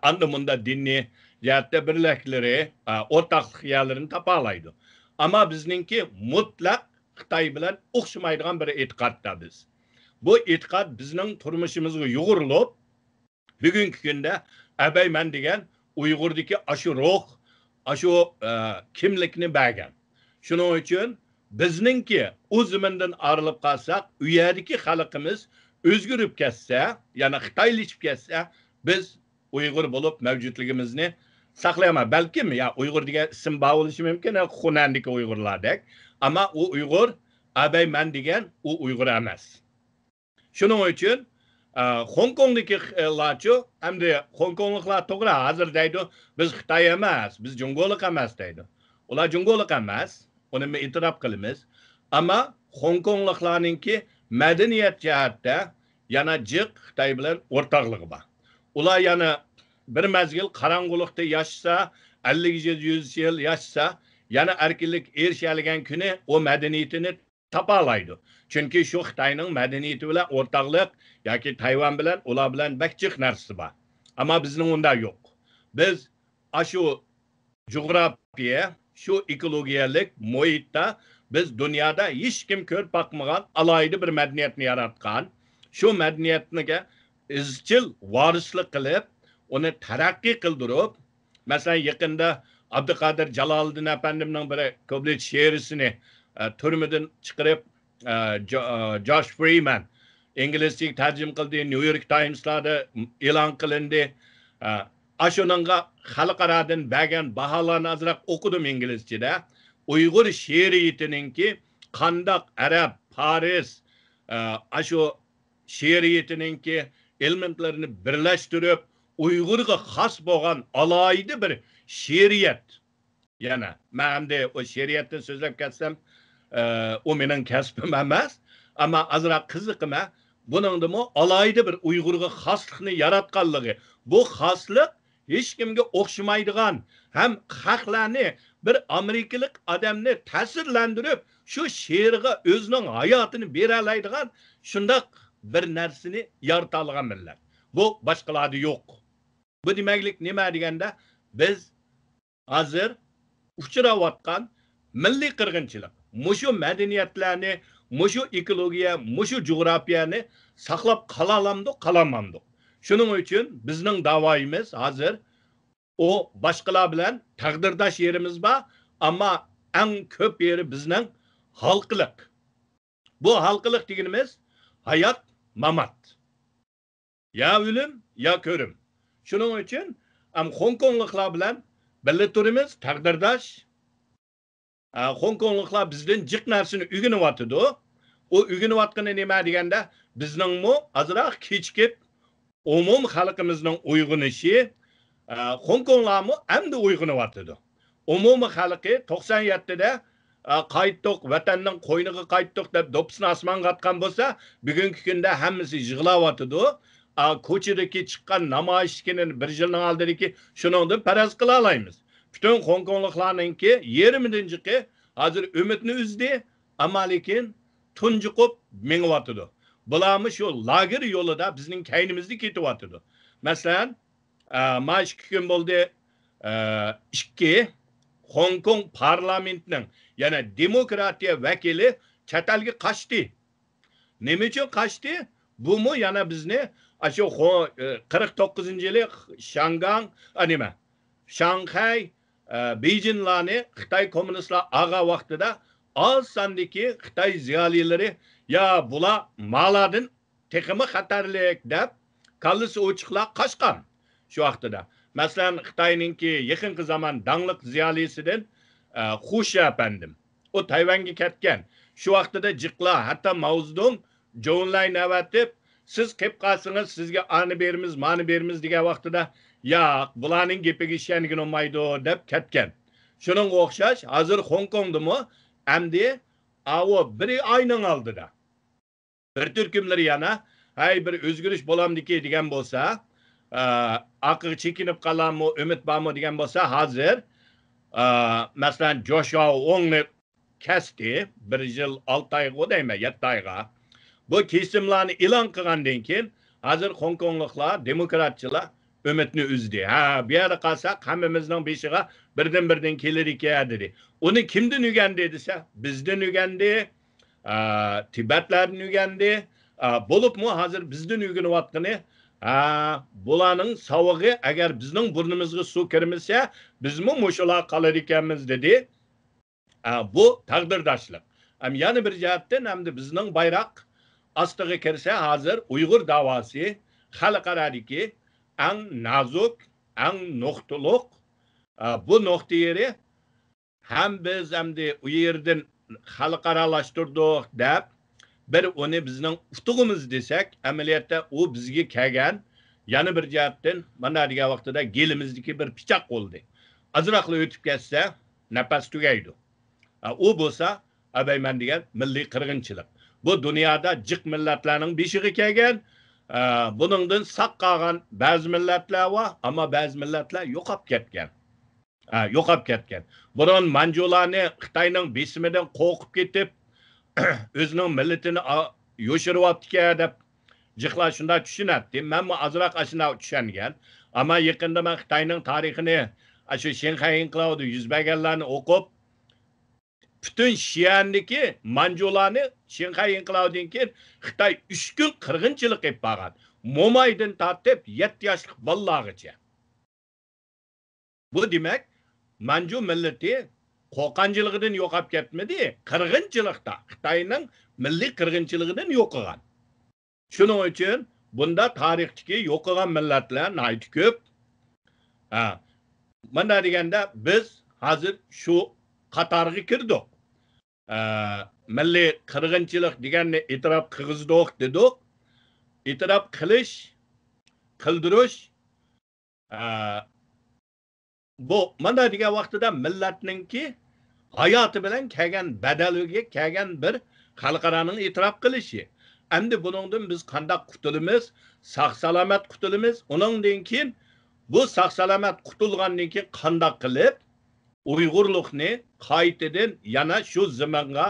andimunda diniy jihatda birliklari, o'rtaqlik yerlarini topalaydi. Ama bizningki mutlaq Xitoy bilan o'xshamaydigan bir e'tiqodda biz. Bu e'tiqod bizning turmushimizga yo'g'rilib, bugungi kunda abayman degan Uyg'urdagi ashu ruh, ashu kimlikni bergan. Shuning uchun bizningki o zimindan ayrılib qolsak, u yerdagi xalqimiz o'zgarib ketsa, yana Xitoylashib ketsa, biz Uyg'ur bo'lib mavjudligimizni saqlayman. Balkim ya Uyg'ur degan ism bo'lishi mumkin, Xunandagi Uyg'urlardek, ama o Uyg'ur abayman degan o Uyg'ur emas. Shuning uchun Hong Kongdagi larchu hamda Hong Kongliklar to'g'ri hozir deydi, biz Xitoy emas, biz Jungolik emas deydi. Ular Jungolik emas, uni men e'tirof qilamiz. Ama Hong Kongliklarningki madaniyat jihatda yana jiq Xitoy bilan o'rtoqligi bor. Ular yana bir mezgil qarang'ulikda yashasa, 50-100 yil yashasa, yana erkinlik erishadigan kuni o madaniyatini topalaydi. Chunki shu Xitoyning madaniyati bilan o'rtoqlik yoki Tayvan bilan ular bilan bakchiq narsa bor. Ama bizning unda yo'q. Biz shu jo'g'rafiya, shu ekologiyalik muhitda biz dunyoda hech kim ko'rib boqmagan alohida bir madaniyatni yaratgan. Shu madaniyatga izchil varislik qilib, onu taraqqiy qildirib, masalan yaqinda Abduqodir Jaloliddin efendimning bir Koblet she'risini turmadan chiqarib Josh Freeman inglizchaga tarjima qildi, New York Times'larda e'lon qilindi. Ashuningga xalqaradan bergan baholarni azroq o'qidim inglizchada. Uyg'ur she'riyatiningki qandoq arab, Paris ashu she'riyatiningki elementlarini birlashtirib Uyg'urga xos bo'lgan alohida bir she'riyat. Yana men hamda o she'riyatni so'zlab ketsam, o mening kasbim emas, ama azroq qiziqima. Buningdimi alohida bir Uyg'urga xoslikni yaratganligi. Bu xoslik hech kimga o'xshamaydigan, ham haqlarni bir amerikalik odamni ta'sirlantirib, shu she'rga o'zining hayotini bera oladigan shundoq bir narsani yarata olgan millat. Bu boshqalarda yo'q. Bu demaklik nima deganda, biz hozir uchrayotgan milliy qirg'inchilik, mushu madaniyatlarni, mushu ekologiya, mushu jo'grafiyani saqlab qolamamdi. Shuning uchun bizning da'voyimiz hozir o boshqalar bilan taqdirdosh yerimiz bor, ammo eng ko'p yeri bizning xalqlik. Bu xalqlik deganimiz hayot, mamat. Ya o'lim, ya ko'rim. Shuning uchun Hong Kongliklar bilan birga turimiz, taqdirdosh. Hong Kongliklar bizdan jiq narsani o'rganyapti. O o'rganyotgani nima deganda, bizningmi azroq kechikib umum xalqimizning uyg'unishi Hong Konglarmi endi uyg'unyapti. Umum xalqi 97'de qaytdiq, vatanning qo'yniga qaytdiq deb do'ppisini osmonga atgan bo'lsa, bugungi kunda hammasi yig'layapti. Ko'chadagi chiqqan namoyishchining bir yilning oldidagi shuningdan faraz qila olamiz. Bütün Hong Kongliklarningki yerimidanjiqi hozir umidni uzdi, ammo lekin tunjiqib mengyapti. Bularmi shu lager yo'lida bizning kaynimizda ketyapti. Masalan, maaş 2 gün bo'ldi, ikki Hong Kong parlamentinin yani demokratiya vakili chet elga qochdi. Nima uchun qochdi? Bu mu yana bizni shu 49-yili Shanghai, Beijinglarni Xitoy kommunistlar ag'a vaqtida oz sondagi Xitoy ziyolilari ya bular maladin texmi xatarlik deb kallasi ochiqlar qochgan shu vaqtida. Masalan, Xitoyninki yaqinqi zaman dangliq ziyolisidan Xusha efendim. O Tayvanga ketgan. Shu vaqtida jiqlar, hatto Mao Zedong Jo'nlay navatib, siz kelib qolsangiz sizga ani berimiz, mani berimiz degan vaqtida, "Ya, bularning gapiga ishongan olmaydi" deb ketgan. Shuning o'xshash, hozir Hong Kongdami endi avo bir oyning oldida bir turkumlar yana, "Hay bir o'zgarish bo'lamdiki" degan bo'lsa, aql chekinib qolarmi, umid bormi degan bo'lsa, hozir masalan Joshua Wongni kesdi, 1 yil 6 oyga deymi, 7 oyga. Bu kesimlarni e'lon qilgandan keyin hozir Hong Kongliklar, demokratchilar umidni uzdi. Bu yerda qolsa hammamizning beshiga birdan kelar ekan dedi. Uni kimdan o'rgandi desa, bizdan o'rgandi, Tibetlardan o'rgandi, bo'libmi hozir bizdan o'rganayotgani bularning savog'i agar bizning burnimizga suv kirmasa, bizmi mushular qolar ekanmiz dedi. Bu taqdirdoshlik. Yana bir jihatdan hamda bizning bayroq ostiga kirsa, hozir Uyg'ur davosi xalqarodagi eng nazuk, eng nuqtaliq bu nuqta yeri ham biz hamda u yerdan xalqaralashtirdik deb bir onu bizning uftig'imiz desak, amaliyotda u bizga kelgan yana bir jihatdan mana degan vaqtida gelimizdagi bir pichoq bo'ldi. Azroqli o'tib ketsa, nafas tugaydi. U bo'lsa, abayman degan milliy qirg'inchilik. Bu dunyoda jiq millatlarning beshiga kelgan, buningdan saq qolgan ba'zi millatlar var, ama ba'zi millatlar yo'qolib ketgan. Yo'qolib ketgan. Burun manjularni Xitoyning besimidan qo'rqib ketib, o'zining millatini yo'shiryapti deb jiqlar shunday tushunadi. Men azroq ashuna tushungan. Ama yaqinda men Xitoyning tarixini, shu Shanxay inqilobida yuz berganlarni o'qib, bütün Şiyan'daki manjularni Shanxay inqilobidan keyin Xitoy 3 kun qirg'inchilik qilib borgan. Momaydan tortib 7 yoshli bolalargacha. Bu demak, manju millati qo'rqonchiligidan yo'qolib ketmadi, qirg'inchilikda Xitoyning milliy qirg'inchiligidan yo'qolgan. Shuning uchun bunda tarixdagi yo'qolgan millatlar nihoyat ko'p. Mana deganda biz hozir shu qatorga kirdik. Milliy qirg'inchilik deganni e'tirof qilg'izdik dedik. E'tirof qilish, qildirish bu mana degan vaqtida millatningki hayoti bilan kelgan badaliga kelgan bir xalqaroning e'tirof qilishi. Endi buningdan biz qanday qutulamiz? Sog' salomat qutulamiz. Uningdan keyin bu sog' salomat qutulgandan keyin qanday qilib Uyg'urlikni qaytadan yana shu zamonga,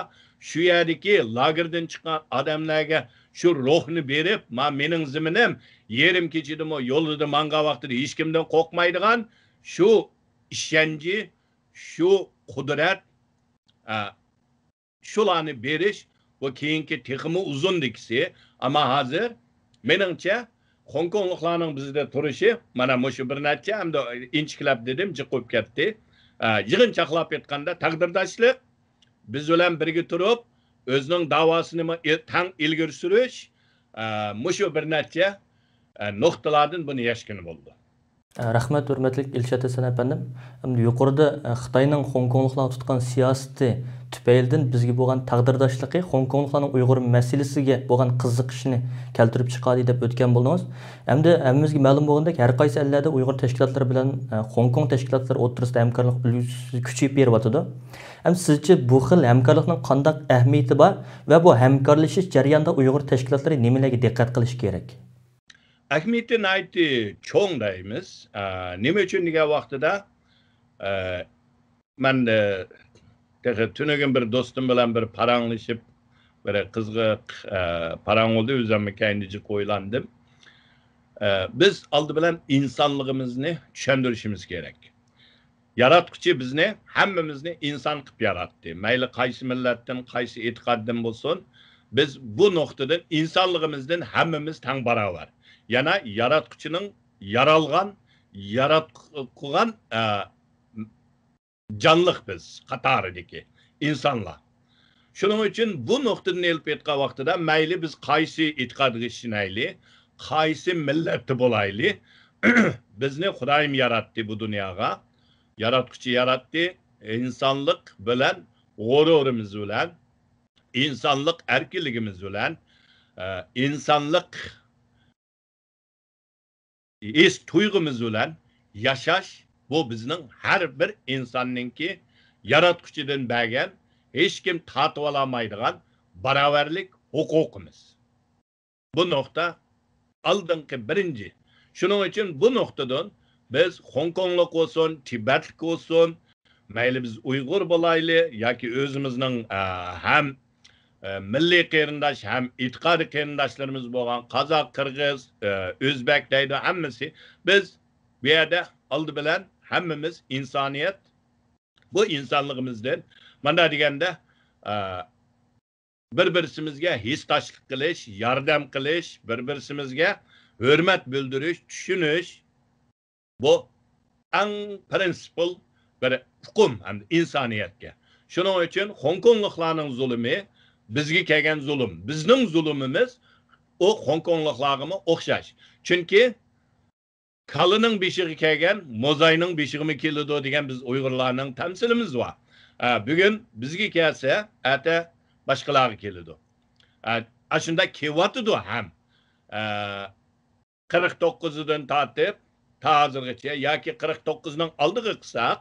shu yerdagi lagerdan chiqqan odamlarga shu ruhni berib, mening ziminim yerim kechidimi, yo'lida manga vaqtida hech kimdan qo'rqmaydigan shu ishonchi, shu qudrat, shularni berish bu keyingi texmi uzun dikisi. Ama hozir meningcha Hong Kongliklarning bizda turishi mana shu bir necha hamda inchiklab dedim, jiqib ketdi. Yığın çaqlap etqanda taqdirdoshlik biz bilan birga turib o'zining davosini tang ilgari surish mushu bir necha nuqtalardan buni yashkin bo'ldi. Rahmat, hürmetlik İlşat Hasan efendim. Yuqorida Xitoyning Hong Kongliklarni tutgan siyosati tüpaylidan bizga bo'lgan taqdirdoshligi Hong Kongliklarning Uyg'ur masalasiga bo'lgan qiziqishini keltirib chiqadi deb o'tgan bo'ldingiz. Hamda hammamizga ma'lum bo'lgandek, har qaysi ellarda Uyg'ur tashkilotlari bilan Hong Kong tashkilotlari o'rtasida hamkorlik kuchayib beryapti. Sizcha bu xil hamkorlikning qanday ahamiyati bor va bu hamkorlashish jarayonida Uyg'ur tashkilotlari nimalarga diqqat qilish kerak? Ahmet'in ayti çoğun deyimiz. Nime için diye vaxtıda ben tünügün bir dostum bilen bir paranlaşıp böyle kızgı paran oldu. Üzerime kendici koylandım. Biz aldı bilen insanlığımızı düşündürüşümüz gerek. Yaratıcı bizni, hemmimizni insan kıp yarattı. Meyli kaysi milletten, kaysi itikadden bulsun. Biz bu noktada insanlığımızdan hemmimiz tan beraber. Yani yaratıcının yaralgan, yaratkugan canlıq biz, Katar'daki insanlar. Şunun için bu noktadan elip etki vaxtıda meyli biz kaysi itikad geçineyli, kaysi milleti bolaylı, bizni Xudayım yarattı bu dünyaya. Yaratıcı yarattı, insanlık bilen, gururumuz bilen, insanlık erkilligimiz bilen, insanlık es tuyg'umuz bilan yashash bu bizning har bir insonninki yaratquchidan bergan, hech kim tatib olamaydigan barobarlik huquqimiz. Bu nokta oldingi birinchi. Shuning uchun bu noktadan biz Hong Konglik olsun, Tibetlik olsun, mayli biz Uyg'ur bo'layli yoki o'zimizning ham milliy qarindosh ham e'tiqodiy qarindoshlarimiz bo'lgan Qozoq, Qirg'iz, O'zbek deydi hammasi biz bu yerda oldi bilan hammamiz insoniyat, bu insonligimizdan mana deganda bir-birimizga hisdoshlik qilish, yordam qilish, bir-birimizga hurmat bildirish, tushunish bu eng prinsipal bir hukm ham insoniyatga. Shuning uchun Hong Kongliklarning zulmi bizga kelgan zulm. Bizning zulmimiz o Hong Kongliklarga o'xshash. Chunki Kalı'nın beşiği kelgan, Mozay'ның beşiği keldi degan biz Uyg'urlarning tamsilimiz var. Bugün bizga kelsa, ata boshqalarga keldi. Aşında kevatıdı ham. 49'dan tortib ta hozirgacha yoki 49'ning oldiga qilsak,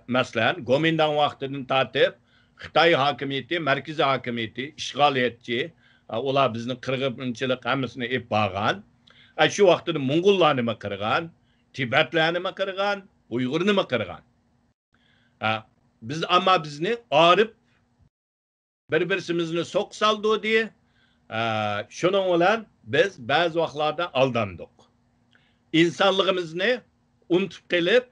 masalan, Gomindan vaqtidan tortib Xitoy hokimiyati, markaziy hokimiyati, ishg'oliyatchi, ular bizni qirg'inchilik hammasini ep borgan. Şu vaqtida Mo'ng'ullarni nima qirgan, Tibetlarni nima qirgan, Uyg'urni nima qirgan. Biz ama bizni arib bir-birimizni so'q saldi diye, shuning bilan biz ba'zi vaqtlarda aldandik. İnsanlığımızı unutib qilib,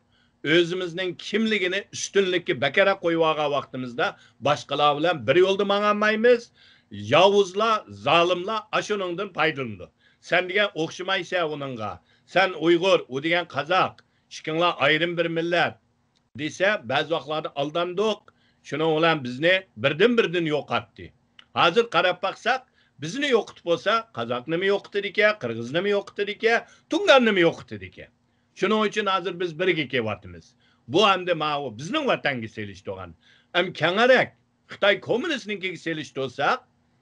özümüzün kimligini üstünlükki bekara qo'yib olgan vaqtimizda boshqalar bilan bir yo'lda mangolmaymiz. Yovuzlar, zolimlar ashuningdan foydalandi. Sen degan o'xshamaysan uningga. Sen Uyg'ur, u degan Qozoq, ishkinglar ayrim bir millat desa, ba'zi vaqtlarda aldandik. Shuning bilan bizni birdan yo'qotdi. Hozir qarab baqsak, bizni yo'qotib bo'lsa, Qozoqni mi yo'qotdi ekan, Qirg'izni mi yo'qotdi ekan, Tunganni mi yo'qotdi ekan. Shuning uchun hozir biz birga kelyapmiz. Bu hamda ma'u bizning vatanga selishtirgan. Kengarak Xitoy kommunistnikiga selishtirsak,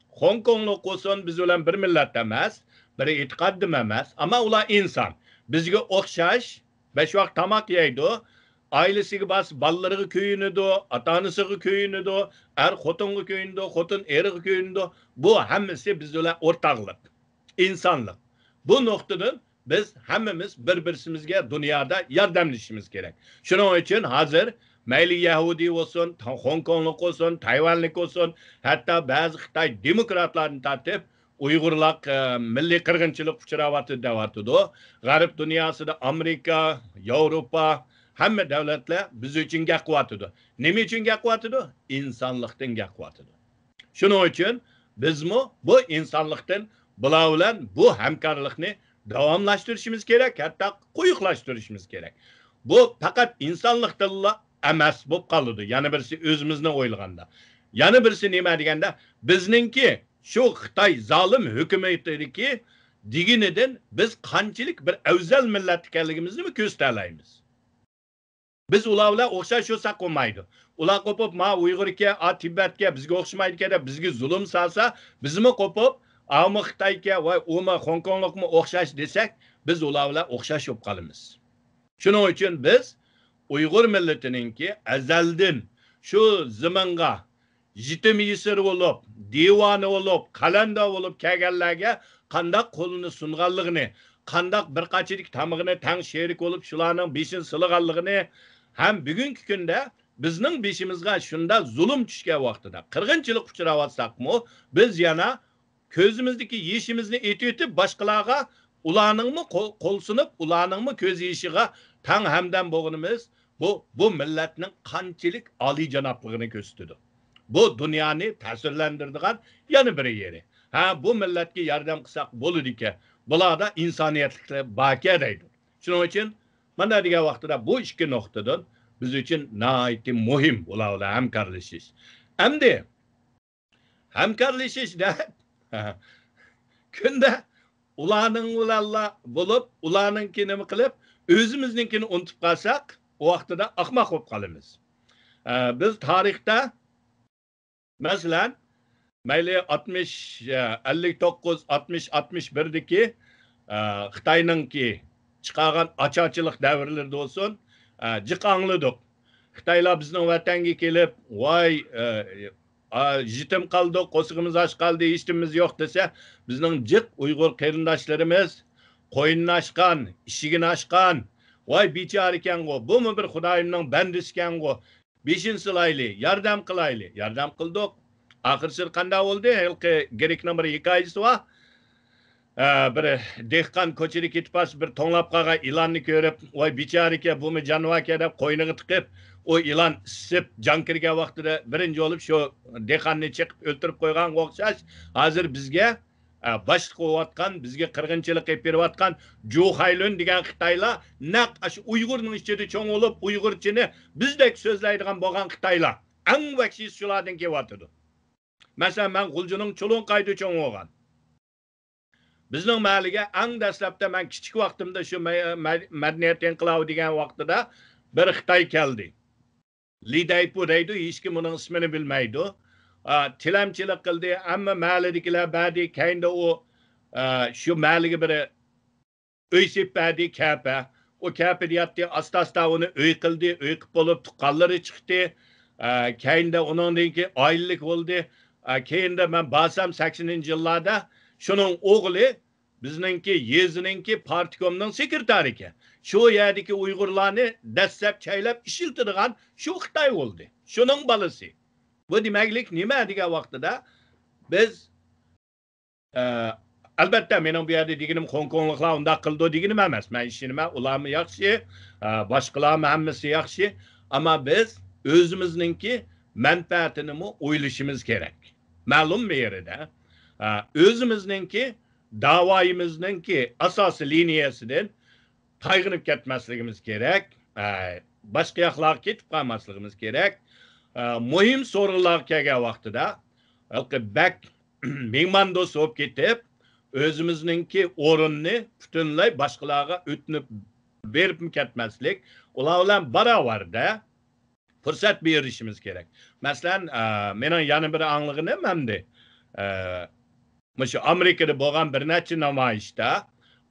Hong Konglik olsun biz bilan bir millat emas, bir e'tiqoddim emas, ama ular inson. Bizga o'xshash, 5 vaqt tamoq yeydi, ailesiga bas, ballarga kuyunidi, ota-onasiga kuyunidi, xotinga kuyunidi, xotin eriga kuyunidi. Bu hammasi biz bilan o'rtaqlik, insonlik. Bu noktadan biz hammamiz bir-birimizga dunyoda yordamlashishimiz kerak. Shuning uchun hozir mayli Yahudi olsun, Hong Konglik olsun, Tayvanlik olsun, hatta ba'zi Xitoy demokratlarini tortib Uyg'urlar milliy qirg'inchilik uchrayapti deyapti. G'arb dunyosida Amerika, Yevropa, hamma davlatlar biz uchun gap qilyapti. Nima uchun gap qilyapti? İnsanlıktan gap qilyapti. Shuning uchun bizmi bu insonlikdan bular bilan bu hamkorlikni davomlashtirishimiz kerak, hatta quyuqlashtirishimiz kerak. Bu faqat insonlikdilla emas bo'lib qoldi. Yana birisi o'zimizni o'ylaganda. Yana birisi nima deganda, bizningki shu Xitoy zolim hukumatidagi Diginidan biz qanchalik bir afzal millat ekanligimizni ko'rsatalaymiz. Biz ular bilan o'xshash bo'lsak bo'lmaydi. Ular qo'pib, "Ma Uyg'urga, Tibetga bizga o'xshamaydi" deb bizga zulm salsa, bizmi qo'pib, "Avmi Xitoyga va o'ma Hong Konglikmi o'xshash" desak, biz ular bilan o'xshash bo'lib qolamiz. Shuning uchun biz Uyg'ur millatininki azaldan shu zamonga jitim yisir bo'lib, divoni bo'lib, qalanda bo'lib kelganlarga qandaq qo'lini sunganligini, qandaq bir qachilik tamig'ini tang sherik bo'lib shularning beshin silganligini ham bugungi kunda bizning beshimizga shunda zulm tushgan vaqtida qirg'inchilik uchrayotsak-mu, biz yana ko'zimizdagi yeshimizni etib boshqalarga ularningmi qo'l sunib, ularningmi ko'z yeshiga tang hamdam bo'lganimiz bu millatning qanchalik oliyjanobligini ko'rsatadi. Bu dunyoni ta'sirlantiradigan yana bir yeri. Ha, bu millatga yordam qilsak bo'ladi-ki, bularda insoniyatliklar baka deydi. Shuning uchun mana degan vaqtida bu ikki nuqtadan biz uchun nihoyatda muhim ularla hamkorlashish. Endi hamkorlashishda kunda ularning bilanla bo'lib, ularninkini nima qilib, o'zimizninkini unutib qolsak, o vaqtida ahmoq bo'lib qolamiz. Biz tarixda masalan mayli 60 59 60 61'deki Xitoyninki chiqargan ocharchilik davrlarida olsun jiqanladik. Xitoylar bizning vatanga kelib, "Voy, jitim qoldik, qo'sig'imiz och qoldi, hech nimamiz yo'q" desa, bizning jiq Uyg'ur qarindoshlarimiz qo'yinni ochgan, ishigini ochgan, "Voy bechora ekan-ku, bumi bir Xudoyimning bandasi ekan-ku, beshin silayli, yordam qilayli." Yordam qildik. Oxirsi qanday bo'ldi? Halqi Grekning bir hikoyasi bor. Bir dehqon ko'chada ketib bir to'nglab qolgan ilonni ko'rib, "Voy bechora ekan, bumi jonivor ekan" deb qo'yniga tiqib, o ilon isib jon kirgan vaqtida birinchi bo'lib shu dehqonni chiqib o'ltirib qo'ygan o'xshash, hozir bizga boshliq bo'layotgan, bizga qirg'inchilik qilib berayotgan Juhaylun degan Xitoylar naq shu Uyg'urning ichida cho'ng bo'lib, Uyg'urchini bizdek so'zlaydigan bo'lgan Xitoylar eng vahshiy shulardan kelyotdi. Masalan, men G'uljining Cho'lonqayda cho'ng bo'lgan. Bizning mahalliga eng dastlabda men kichik vaqtimda shu madaniyat inqilobi degan vaqtida bir Xitoy keldi. Lidaypu deydi, hech kim uning ismini bilmaydi. Tilamchilik qildi, ammo mahallidagilar ba'di keyinda o shu mahalliga bir uy sepadi kapa. O kapa deyapti, asta-asta uni uy qildi, uy qilib bo'lib tuqqanlari chiqdi. Keyinda uningki oylik bo'ldi. Keyinda men basam 80-yillarda shuning o'g'li bizningki yezininki partikomning sekretari ekan. Shu yerdagi Uyg'urlarni dastlab chaylab ishiltirgan shu Xitoy bo'ldi. Shuning balasi. Bu demaklik nima degan vaqtida biz albatta mening bu yerda deganim Hong Kongliklar unda qildi deganim emas. Men ishimni ularmi yaxshi, boshqalarmi hammasi yaxshi, ammo biz o'zimizninki manfaatini o'ylashimiz kerak. Ma'lum bir yerda o'zimizninki davoyimizninki asosiy liniyasidan tayg'inib ketmasligimiz kerak. Boshqa yoqlarga ketib qolmasligimiz kerak. Muhim so'rovlar kelgan vaqtida bak mehmondo'st bo'lib ketib, o'zimizninki o'rinni butunlay boshqalarga o'tnib berib ketmaslik, ular bilan barobarda fursat berishimiz kerak. Masalan, mening yana bir anglig'im hamda shu Amerikada bo'lgan bir necha namoyishda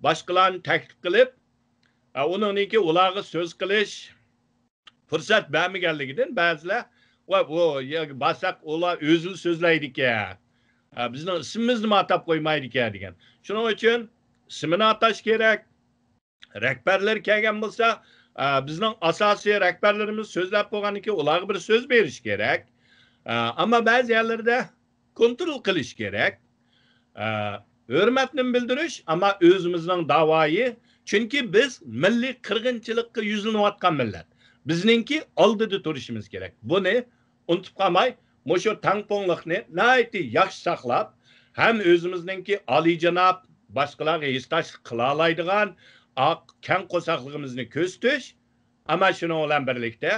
boshqalarni taklif qilib, uninki ularga so'z qilish fursat bermaganligidan ba'zilar bu basak ular o'zi so'zlaydi ekan. Bizning ismimizni atab qo'ymaydi ekan degan. Shuning uchun ismini atash kerak. Rahbarlar kelgan bo'lsa, bizning asosiy rahbarlarimiz so'zlab qo'yganiki, ularga bir so'z berish kerak. Ammo ba'zi yerlarda kontrol qilish kerak. Hurmatni bildirish, ammo o'zimizning da'voyi, chunki biz milliy qirg'inchilikka yuzlanayotgan millat. Bizningki oldida turishimiz kerak. Buni unutib qolmay, shu tangpongliqni nihoyatda yaxshi saqlab, ham o'zimizningki oliyjanob boshqalarga hissdoshlik qila oladigan keng qo'saqligimizni ko'rsatish, ammo shuning bilan birlikda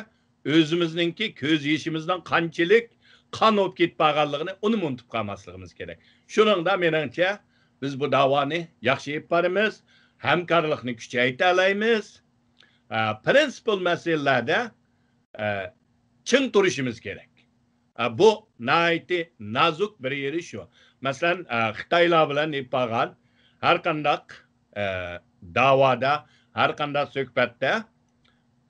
o'zimizningki ko'z yeshimizdan qanchalik qon olib ketib qolganligini uni unutib qolmasligimiz kerak. Shuningda meningcha biz bu davoni yaxshi yeb boramiz, hamkorlikni kuchaytiramiz. Prinsipal masalalarda ching turishimiz kerak. Bu nihoyatda nozik bir yeri shu. Masalan, Xitoylar bilan bo'lgan har qanday da'voda, har qanday suhbatda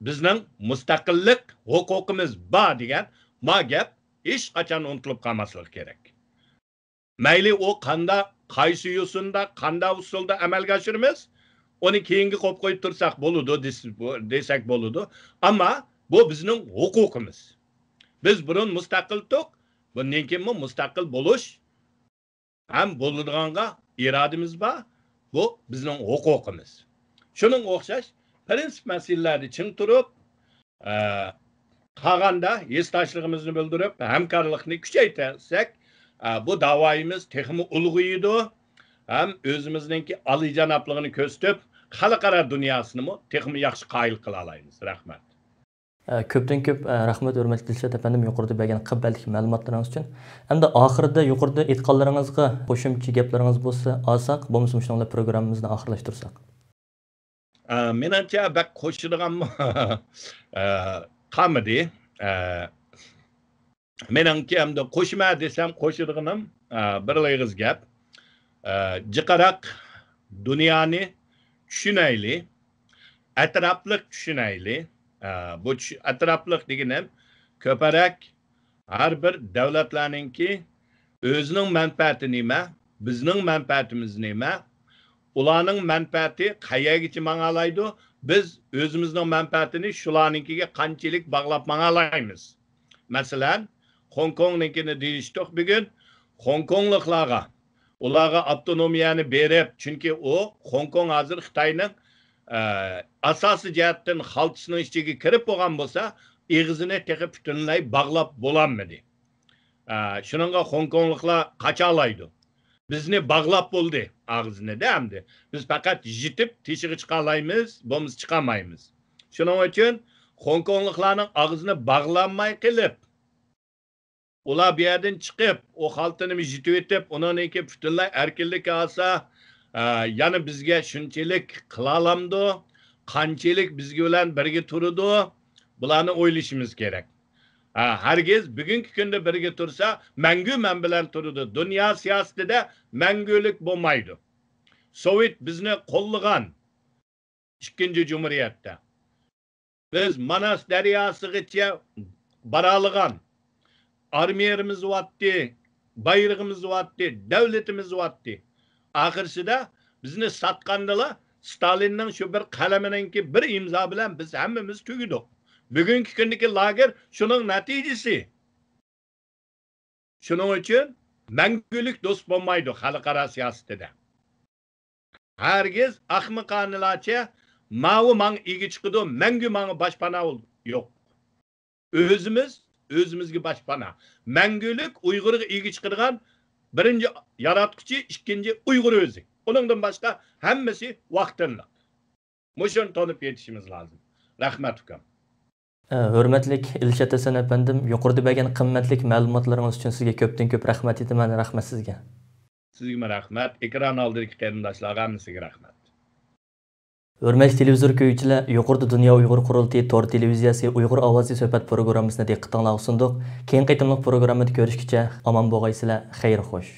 bizning mustaqillik huquqimiz bor degan ma gap hech qachon unutilib qolmasligi kerak. Mayli o qaysi yo'sinda, qanday usulda amalga oshiramiz, onu keyingi qo'yib qo'yib tursak bo'ladi, desak bo'ladi. Ammo bu bizning huquqimiz. Biz burun mustaqil to'q, bundan keyin mustaqil bo'lish ham bo'ladiganga irodamiz bor. Bu bizning huquqimiz. Shuning o'xshash prinsip masalalarni ching turib, qolganda yesdoshligimizni bildirib, hamkorlikni kuchaytirsak, bu davoyimiz texmi ulg'aydi, ham o'zimizningki oliyjanobligini ko'rsatib, xalqaro dunyosini texmi yaxshi qoyil qila olamiz. Rahmat. Ko'pdan ko'p rahmat hurmatli Dilshod afandim yuqorida bergan qimmatli ma'lumotlaringiz uchun. Endi oxirida yuqorida aytganlaringizga qo'shimcha gaplaringiz bo'lsa, olsak, bo'lmasa shunday programmamizni oxirlashtirsak. Menimcha bak qo'shilgan qamidi. Menimki hamda qo'shma desam qo'shilganim bir lig'iz gap. Jiqaraq dunyoni tushunayli, atrofliq tushunayli. Bu atrofliq deganim ko'parak har bir davlatlarningki o'zining manfaati nima, bizning manfaatimiz nima, ularning manfaati qayergacha mang'alaydi, biz o'zimizning manfaatini shularninkiga qanchalik bog'lab mang'alaymiz. Masalan, Hong Kongnikini deyishdik bugun, Hong Kongliklarga ularga avtonomiyani berib, chunki o Hong Kong hozir Xitoyning asosiy jihatdan xalqisining ichiga kirib bo'lgan bo'lsa, eg'izini teqib butunlay bog'lab bo'lanmadi. Shuningga Hong Kongliklar qacholaydi. Bizni bog'lab bo'ldi og'zini hamdi. Biz faqat yitib teshig'i chiqa olamiz, bo'lmasa chiqamaymiz. Shuning uchun Hong Kongliklarning og'zini bog'lanmay qilib, ular bu yerdan chiqib, o xalqini yitib etib, uningki butunlay erkinlik olsa, yani bizga shunchalik qila olamdi, qanchalik bizga bilan birga turadi, bularni o'ylashimiz kerak. Herkes bugungi kunda birga tursa, mangu men bilan turadi. Dunyo siyosatida mangulik bo'lmaydi. Sovet bizni qo'llagan ikkinchi Cumhuriyatda. Biz Manas daryosigacha baraligan armiyamiz vatdi, bayrog'imiz vatdi, davlatimiz vatdi. Axirsida bizni satqandalar Stalinning shu bir qalaminingki bir imzo bilan biz hammamiz tugidik. Bugungi kundagi lager shuning natijasi. Shuning uchun mangulik do'st bo'lmaydi xalqaro siyosatida. Herkes ahmoqonalarcha mavi mang igi chiqidi, mangu mang boshpana yo'q. O'zimizga boshpana. Mangulik Uyg'urga igi chiqirgan birinchi yaratquchi, ikkinchi Uyg'ur o'zi. Onundan başqa hammasi vaqtinliq. Mushun tanib yetishimiz lozim. Rahmat ukam. Hurmatli Dilshod Hasan afandim, yuqorida bergan qimmatli ma'lumotlaringiz uchun sizga ko'pdan ko'p rahmat aytaman. Rahmat sizga. Sizga rahmat. Ekran oldidagi qarindoshlarga hammasiga rahmat. Hurmatli televizor ko'ruvchilar, yuqorida Dunyo Uyg'ur qurultiyi Tor televiziyasi Uyg'ur ovozi suhbat programmasini diqqatingizga sundiq. Keyin qaytimliq programmada ko'rishguncha omon bo'lgaysizlar. Xayr xo'sh.